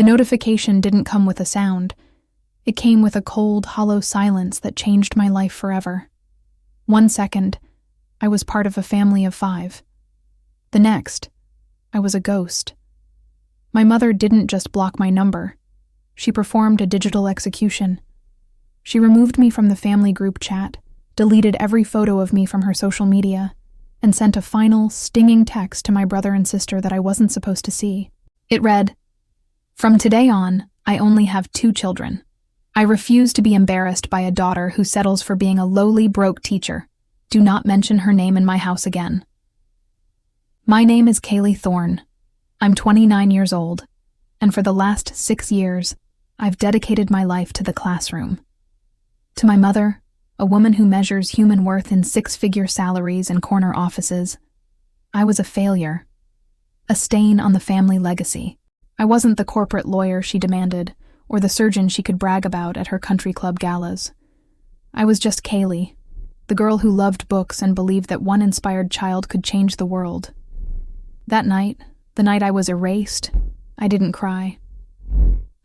notification didn't come with a sound. It came with a cold, hollow silence that changed my life forever. 1 second, I was part of a family of 5. The next, I was a ghost. My mother didn't just block my number. She performed a digital execution. She removed me from the family group chat, deleted every photo of me from her social media, and sent a final, stinging text to my brother and sister that I wasn't supposed to see. It read, "From today on, I only have 2 children. I refuse to be embarrassed by a daughter who settles for being a lowly, broke teacher. Do not mention her name in my house again." My name is Kaelie Thorne. I'm 29 years old, and for the last 6 years, I've dedicated my life to the classroom. To my mother, a woman who measures human worth in 6-figure salaries and corner offices, I was a failure, a stain on the family legacy. I wasn't the corporate lawyer she demanded, or the surgeon she could brag about at her country club galas. I was just Kaelie, the girl who loved books and believed that one inspired child could change the world. That night, the night I was erased, I didn't cry.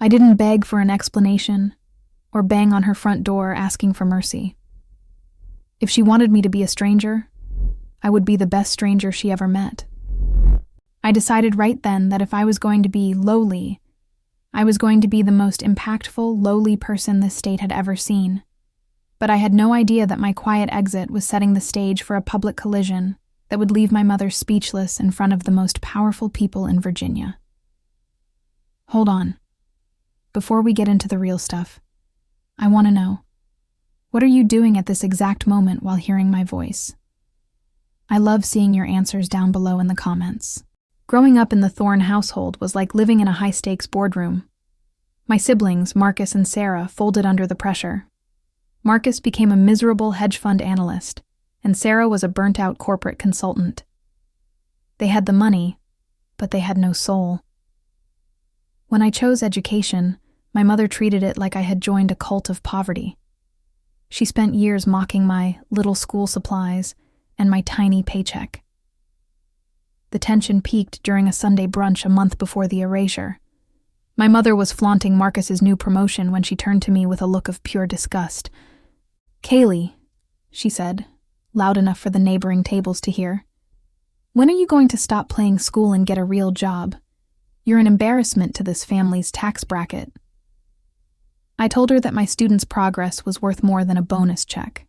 I didn't beg for an explanation, or bang on her front door asking for mercy. If she wanted me to be a stranger, I would be the best stranger she ever met. I decided right then that if I was going to be lowly, I was going to be the most impactful, lowly person this state had ever seen. But I had no idea that my quiet exit was setting the stage for a public collision that would leave my mother speechless in front of the most powerful people in Virginia. Hold on. Before we get into the real stuff, I want to know, what are you doing at this exact moment while hearing my voice? I love seeing your answers down below in the comments. Growing up in the Thorne household was like living in a high-stakes boardroom. My siblings, Marcus and Sarah, folded under the pressure. Marcus became a miserable hedge fund analyst, and Sarah was a burnt-out corporate consultant. They had the money, but they had no soul. When I chose education, my mother treated it like I had joined a cult of poverty. She spent years mocking my little school supplies and my tiny paycheck. The tension peaked during a Sunday brunch a month before the erasure. My mother was flaunting Marcus's new promotion when she turned to me with a look of pure disgust. "Kaelie," she said, loud enough for the neighboring tables to hear, "when are you going to stop playing school and get a real job? You're an embarrassment to this family's tax bracket." I told her that my students' progress was worth more than a bonus check.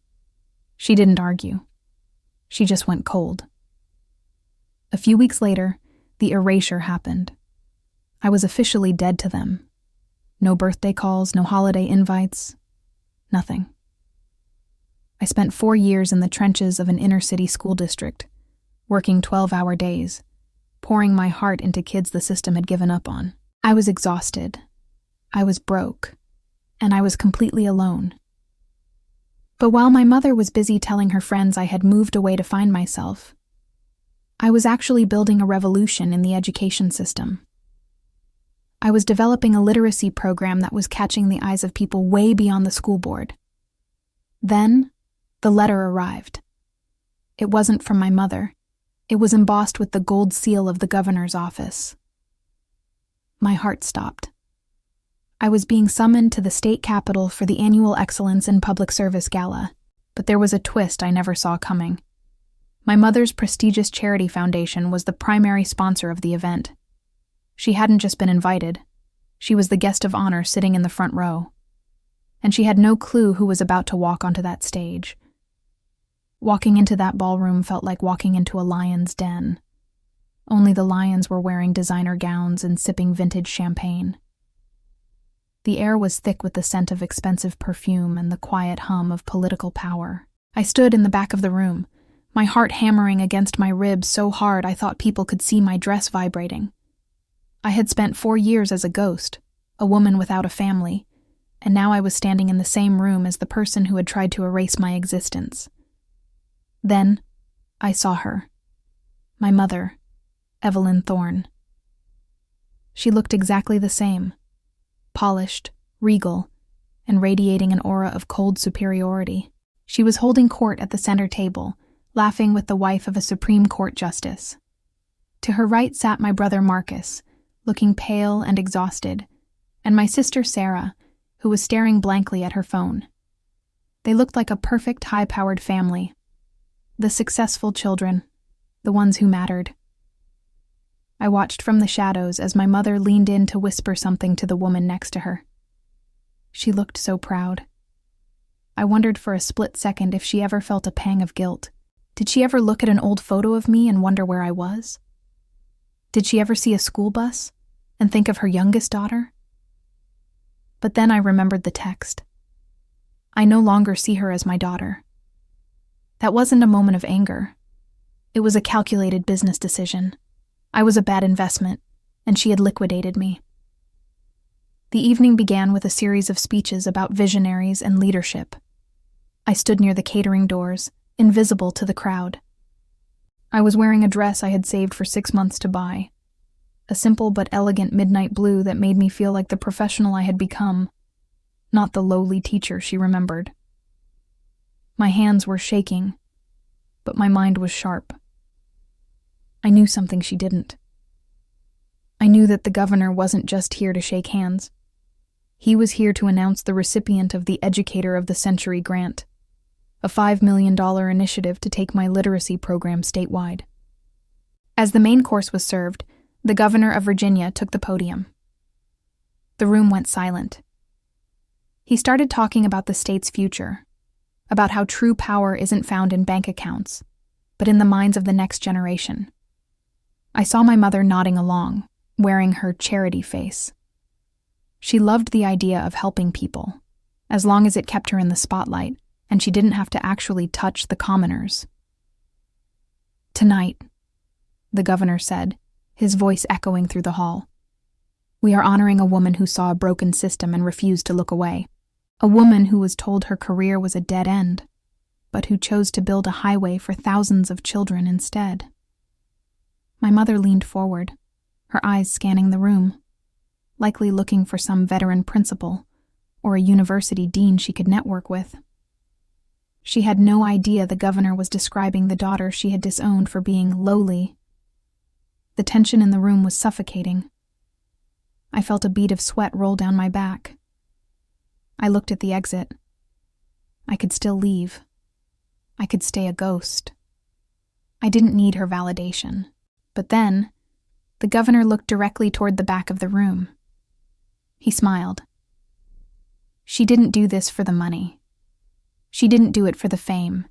She didn't argue. She just went cold. A few weeks later, the erasure happened. I was officially dead to them. No birthday calls, no holiday invites, nothing. I spent 4 years in the trenches of an inner-city school district, working 12-hour days, pouring my heart into kids the system had given up on. I was exhausted. I was broke. And I was completely alone. But while my mother was busy telling her friends I had moved away to find myself, I was actually building a revolution in the education system. I was developing a literacy program that was catching the eyes of people way beyond the school board. Then, the letter arrived. It wasn't from my mother. It was embossed with the gold seal of the governor's office. My heart stopped. I was being summoned to the state capitol for the annual Excellence in Public Service Gala, but there was a twist I never saw coming. My mother's prestigious charity foundation was the primary sponsor of the event. She hadn't just been invited. She was the guest of honor sitting in the front row. And she had no clue who was about to walk onto that stage. Walking into that ballroom felt like walking into a lion's den. Only the lions were wearing designer gowns and sipping vintage champagne. The air was thick with the scent of expensive perfume and the quiet hum of political power. I stood in the back of the room, my heart hammering against my ribs so hard I thought people could see my dress vibrating. I had spent 4 years as a ghost, a woman without a family, and now I was standing in the same room as the person who had tried to erase my existence. Then, I saw her. My mother, Evelyn Thorne. She looked exactly the same. Polished, regal, and radiating an aura of cold superiority. She was holding court at the center table, laughing with the wife of a Supreme Court justice. To her right sat my brother Marcus, looking pale and exhausted, and my sister Sarah, who was staring blankly at her phone. They looked like a perfect, high-powered family. The successful children, the ones who mattered. I watched from the shadows as my mother leaned in to whisper something to the woman next to her. She looked so proud. I wondered for a split second if she ever felt a pang of guilt. Did she ever look at an old photo of me and wonder where I was? Did she ever see a school bus and think of her youngest daughter? But then I remembered the text. I no longer see her as my daughter. That wasn't a moment of anger. It was a calculated business decision. I was a bad investment, and she had liquidated me. The evening began with a series of speeches about visionaries and leadership. I stood near the catering doors, invisible to the crowd. I was wearing a dress I had saved for 6 months to buy, a simple but elegant midnight blue that made me feel like the professional I had become, not the lowly teacher she remembered. My hands were shaking, but my mind was sharp. I knew something she didn't. I knew that the governor wasn't just here to shake hands. He was here to announce the recipient of the Educator of the Century grant, a $5 million initiative to take my literacy program statewide. As the main course was served, the governor of Virginia took the podium. The room went silent. He started talking about the state's future, about how true power isn't found in bank accounts, but in the minds of the next generation. I saw my mother nodding along, wearing her charity face. She loved the idea of helping people, as long as it kept her in the spotlight and she didn't have to actually touch the commoners. "Tonight," the governor said, his voice echoing through the hall, "we are honoring a woman who saw a broken system and refused to look away. A woman who was told her career was a dead end, but who chose to build a highway for thousands of children instead." My mother leaned forward, her eyes scanning the room, likely looking for some veteran principal or a university dean she could network with. She had no idea the governor was describing the daughter she had disowned for being lowly. The tension in the room was suffocating. I felt a bead of sweat roll down my back. I looked at the exit. I could still leave. I could stay a ghost. I didn't need her validation. But then, the governor looked directly toward the back of the room. He smiled. She didn't do this for the money. She didn't do it for the fame.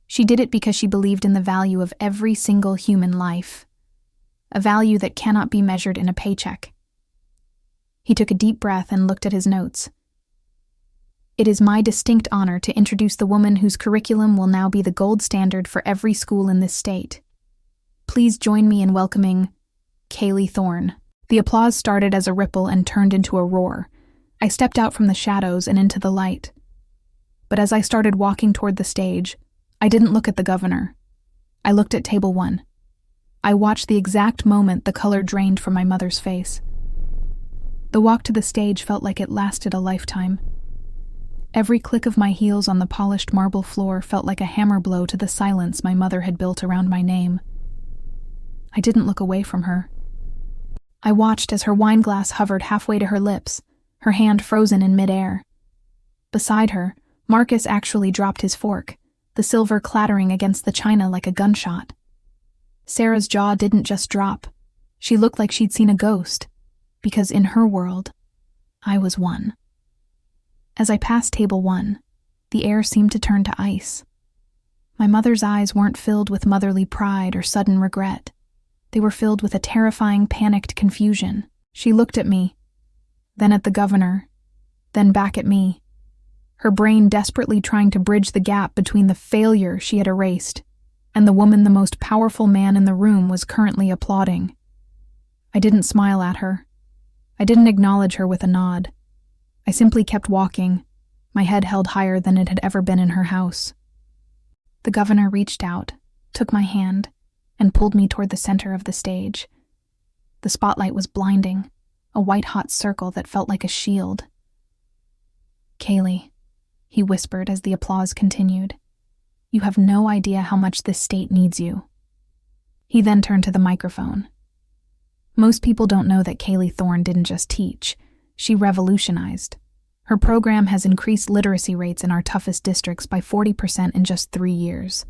She did it because she believed in the value of every single human life, a value that cannot be measured in a paycheck. He took a deep breath and looked at his notes. "It is my distinct honor to introduce the woman whose curriculum will now be the gold standard for every school in this state. Please join me in welcoming Kaelie Thorne." The applause started as a ripple and turned into a roar. I stepped out from the shadows and into the light. But as I started walking toward the stage, I didn't look at the governor. I looked at table 1. I watched the exact moment the color drained from my mother's face. The walk to the stage felt like it lasted a lifetime. Every click of my heels on the polished marble floor felt like a hammer blow to the silence my mother had built around my name. I didn't look away from her. I watched as her wine glass hovered halfway to her lips, her hand frozen in midair. Beside her, Marcus actually dropped his fork, the silver clattering against the china like a gunshot. Sarah's jaw didn't just drop. She looked like she'd seen a ghost, because in her world, I was one. As I passed table 1, the air seemed to turn to ice. My mother's eyes weren't filled with motherly pride or sudden regret. They were filled with a terrifying, panicked confusion. She looked at me, then at the governor, then back at me, her brain desperately trying to bridge the gap between the failure she had erased and the woman the most powerful man in the room was currently applauding. I didn't smile at her. I didn't acknowledge her with a nod. I simply kept walking, my head held higher than it had ever been in her house. The governor reached out, took my hand, and pulled me toward the center of the stage. The spotlight was blinding, a white-hot circle that felt like a shield. "Kaelie," he whispered as the applause continued, "you have no idea how much this state needs you." He then turned to the microphone. Most people don't know that Kaelie Thorne didn't just teach. She revolutionized. Her program has increased literacy rates in our toughest districts by 40% in just 3 years.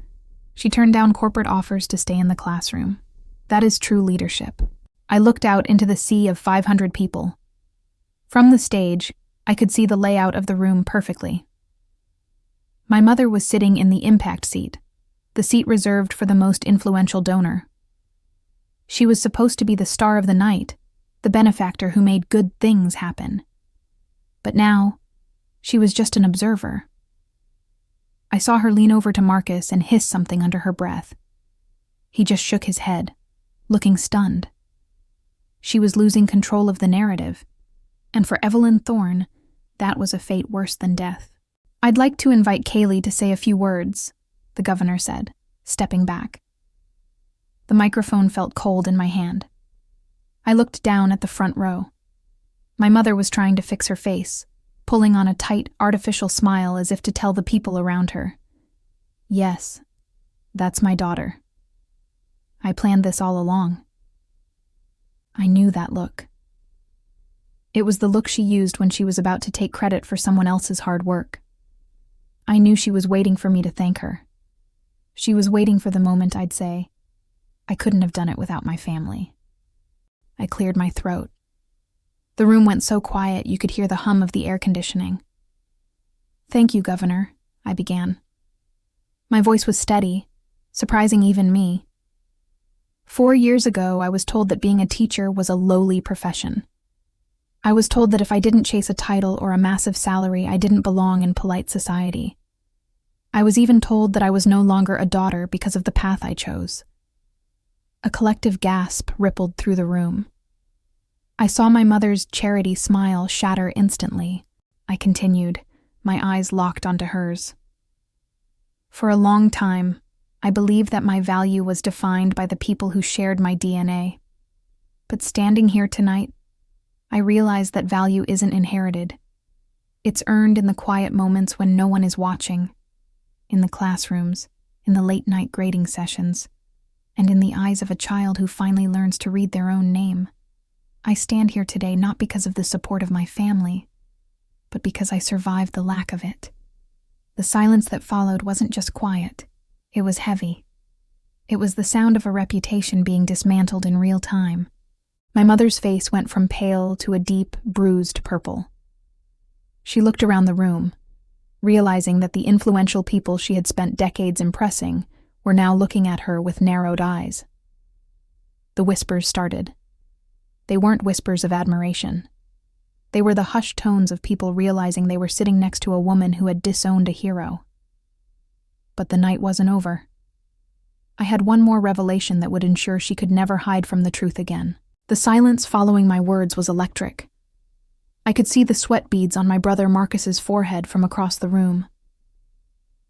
She turned down corporate offers to stay in the classroom. That is true leadership. I looked out into the sea of 500 people. From the stage, I could see the layout of the room perfectly. My mother was sitting in the impact seat, the seat reserved for the most influential donor. She was supposed to be the star of the night, the benefactor who made good things happen. But now, she was just an observer. I saw her lean over to Marcus and hiss something under her breath. He just shook his head, looking stunned. She was losing control of the narrative, and for Evelyn Thorne, that was a fate worse than death. "I'd like to invite Kaelie to say a few words," the governor said, stepping back. The microphone felt cold in my hand. I looked down at the front row. My mother was trying to fix her face, pulling on a tight, artificial smile as if to tell the people around her, "Yes, that's my daughter. I planned this all along." I knew that look. It was the look she used when she was about to take credit for someone else's hard work. I knew she was waiting for me to thank her. She was waiting for the moment I'd say, "I couldn't have done it without my family." I cleared my throat. The room went so quiet you could hear the hum of the air conditioning. "Thank you, Governor," I began. My voice was steady, surprising even me. 4 years ago, I was told that being a teacher was a lowly profession. I was told that if I didn't chase a title or a massive salary, I didn't belong in polite society. I was even told that I was no longer a daughter because of the path I chose. A collective gasp rippled through the room. I saw my mother's charity smile shatter instantly. I continued, my eyes locked onto hers. For a long time, I believed that my value was defined by the people who shared my DNA. But standing here tonight, I realize that value isn't inherited. It's earned in the quiet moments when no one is watching, in the classrooms, in the late-night grading sessions, and in the eyes of a child who finally learns to read their own name. I stand here today not because of the support of my family, but because I survived the lack of it. The silence that followed wasn't just quiet, it was heavy. It was the sound of a reputation being dismantled in real time. My mother's face went from pale to a deep, bruised purple. She looked around the room, realizing that the influential people she had spent decades impressing were now looking at her with narrowed eyes. The whispers started. They weren't whispers of admiration. They were the hushed tones of people realizing they were sitting next to a woman who had disowned a hero. But the night wasn't over. I had one more revelation that would ensure she could never hide from the truth again. The silence following my words was electric. I could see the sweat beads on my brother Marcus's forehead from across the room.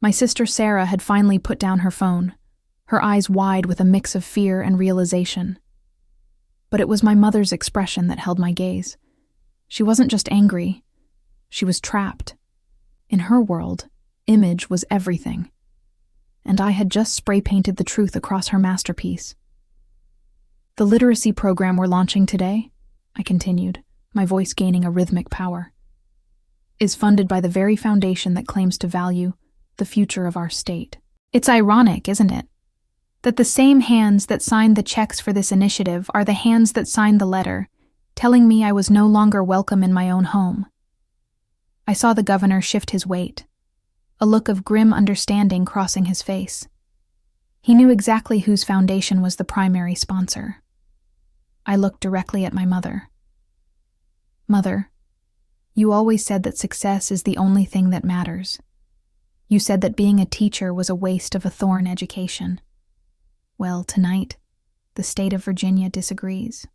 My sister Sarah had finally put down her phone, her eyes wide with a mix of fear and realization. But it was my mother's expression that held my gaze. She wasn't just angry. She was trapped. In her world, image was everything. And I had just spray-painted the truth across her masterpiece. "The literacy program we're launching today," I continued, my voice gaining a rhythmic power, "is funded by the very foundation that claims to value the future of our state." It's ironic, isn't it? That the same hands that signed the checks for this initiative are the hands that signed the letter, telling me I was no longer welcome in my own home. I saw the governor shift his weight, a look of grim understanding crossing his face. He knew exactly whose foundation was the primary sponsor. I looked directly at my mother. "Mother, you always said that success is the only thing that matters. You said that being a teacher was a waste of a Thorne education. Well, tonight, the state of Virginia disagrees.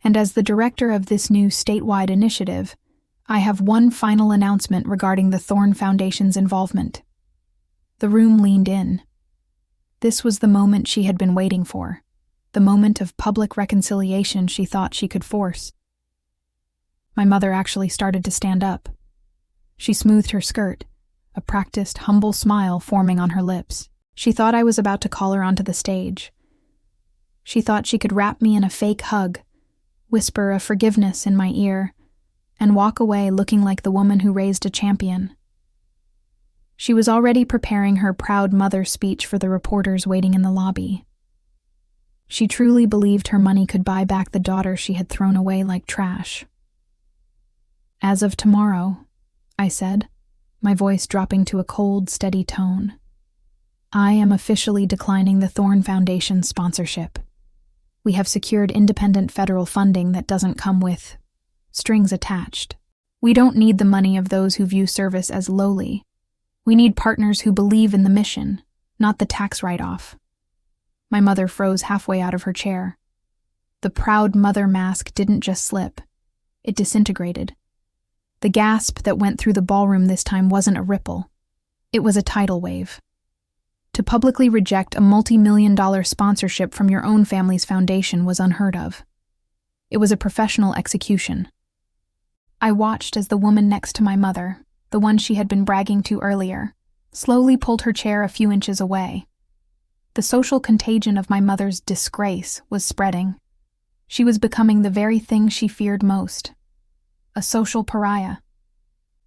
And as the director of this new statewide initiative, I have one final announcement regarding the Thorne Foundation's involvement." The room leaned in. This was the moment she had been waiting for, the moment of public reconciliation she thought she could force. My mother actually started to stand up. She smoothed her skirt, a practiced, humble smile forming on her lips. She thought I was about to call her onto the stage. She thought she could wrap me in a fake hug, whisper a forgiveness in my ear, and walk away looking like the woman who raised a champion. She was already preparing her proud mother speech for the reporters waiting in the lobby. She truly believed her money could buy back the daughter she had thrown away like trash. "As of tomorrow," I said, my voice dropping to a cold, steady tone, "I am officially declining the Thorne Foundation's sponsorship. We have secured independent federal funding that doesn't come with strings attached. We don't need the money of those who view service as lowly. We need partners who believe in the mission, not the tax write-off." My mother froze halfway out of her chair. The proud mother mask didn't just slip. It disintegrated. The gasp that went through the ballroom this time wasn't a ripple. It was a tidal wave. To publicly reject a multi-million-dollar sponsorship from your own family's foundation was unheard of. It was a professional execution. I watched as the woman next to my mother, the one she had been bragging to earlier, slowly pulled her chair a few inches away. The social contagion of my mother's disgrace was spreading. She was becoming the very thing she feared most, a social pariah.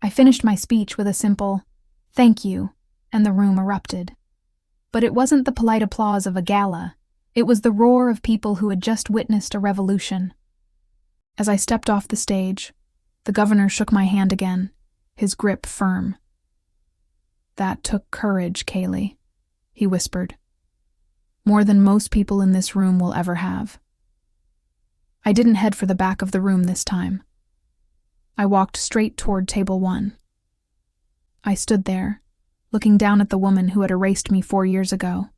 I finished my speech with a simple, "Thank you," and the room erupted. But it wasn't the polite applause of a gala. It was the roar of people who had just witnessed a revolution. As I stepped off the stage, the governor shook my hand again, his grip firm. "That took courage, Kaelie," he whispered. "More than most people in this room will ever have." I didn't head for the back of the room this time. I walked straight toward table 1. I stood there, looking down at the woman who had erased me 4 years ago.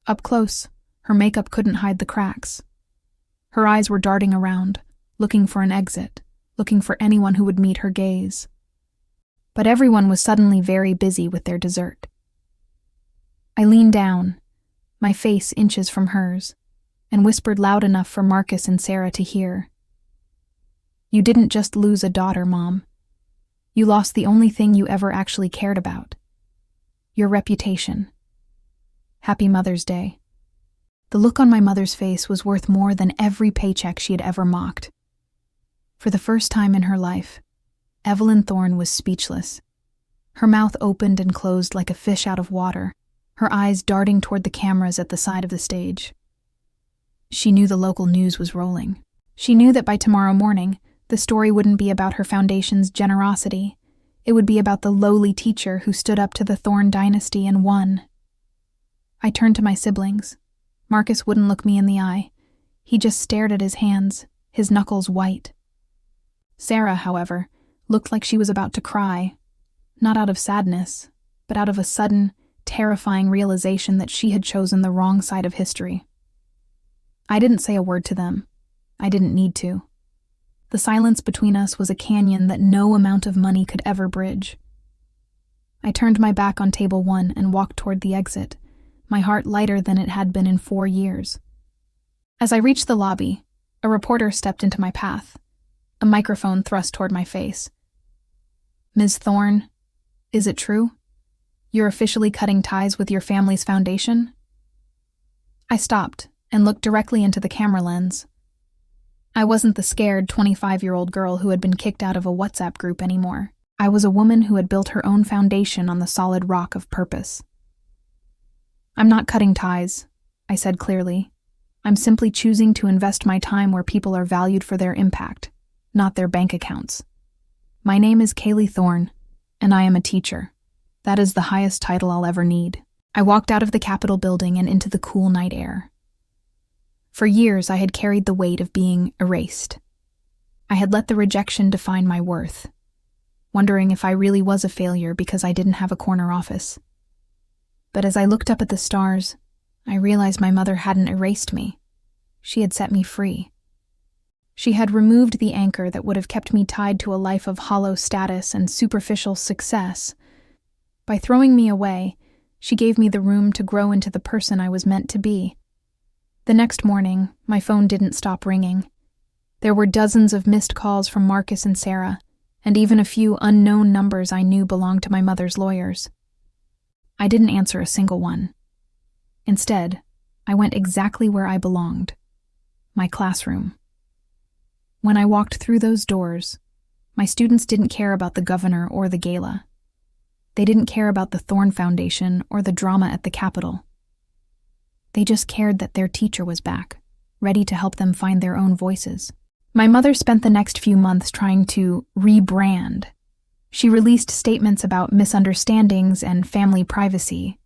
Up close, her makeup couldn't hide the cracks. Her eyes were darting around, looking for an exit, looking for anyone who would meet her gaze. But everyone was suddenly very busy with their dessert. I leaned down, my face inches from hers, and whispered loud enough for Marcus and Sarah to hear. "You didn't just lose a daughter, Mom. You lost the only thing you ever actually cared about. Your reputation. Happy Mother's Day." The look on my mother's face was worth more than every paycheck she had ever mocked. For the first time in her life, Evelyn Thorne was speechless. Her mouth opened and closed like a fish out of water, her eyes darting toward the cameras at the side of the stage. She knew the local news was rolling. She knew that by tomorrow morning, the story wouldn't be about her foundation's generosity. It would be about the lowly teacher who stood up to the Thorne dynasty and won. I turned to my siblings. Marcus wouldn't look me in the eye. He just stared at his hands, his knuckles white. Sarah, however, looked like she was about to cry, not out of sadness, but out of a sudden, terrifying realization that she had chosen the wrong side of history. I didn't say a word to them. I didn't need to. The silence between us was a canyon that no amount of money could ever bridge. I turned my back on table 1 and walked toward the exit, my heart lighter than it had been in 4 years. As I reached the lobby, a reporter stepped into my path, a microphone thrust toward my face. "Ms. Thorne, is it true? You're officially cutting ties with your family's foundation?" I stopped and looked directly into the camera lens. I wasn't the scared 25-year-old girl who had been kicked out of a WhatsApp group anymore. I was a woman who had built her own foundation on the solid rock of purpose. "I'm not cutting ties," I said clearly. "I'm simply choosing to invest my time where people are valued for their impact, not their bank accounts. My name is Kaelie Thorne, and I am a teacher. That is the highest title I'll ever need." I walked out of the Capitol building and into the cool night air. For years, I had carried the weight of being erased. I had let the rejection define my worth, wondering if I really was a failure because I didn't have a corner office. But as I looked up at the stars, I realized my mother hadn't erased me. She had set me free. She had removed the anchor that would have kept me tied to a life of hollow status and superficial success. By throwing me away, she gave me the room to grow into the person I was meant to be. The next morning, my phone didn't stop ringing. There were dozens of missed calls from Marcus and Sarah, and even a few unknown numbers I knew belonged to my mother's lawyers. I didn't answer a single one. Instead, I went exactly where I belonged, my classroom. When I walked through those doors, My students didn't care about the governor or the gala. They didn't care about the Thorne Foundation or the drama at the Capitol. They just cared that their teacher was back, ready to help them find their own voices. My mother spent the next few months trying to rebrand. She released statements about misunderstandings and family privacy,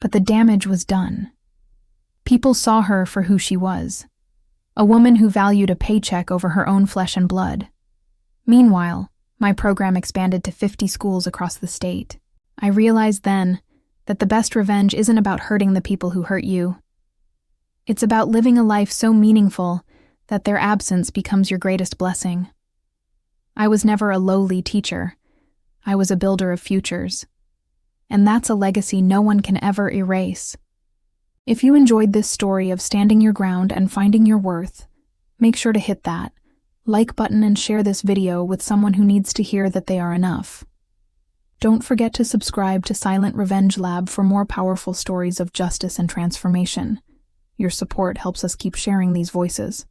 but the damage was done. People saw her for who she was, a woman who valued a paycheck over her own flesh and blood. Meanwhile, my program expanded to 50 schools across the state. I realized then that the best revenge isn't about hurting the people who hurt you. It's about living a life so meaningful that their absence becomes your greatest blessing. I was never a lowly teacher. I was a builder of futures. And that's a legacy no one can ever erase. If you enjoyed this story of standing your ground and finding your worth, make sure to hit that like button and share this video with someone who needs to hear that they are enough. Don't forget to subscribe to Silent Revenge Lab for more powerful stories of justice and transformation. Your support helps us keep sharing these voices.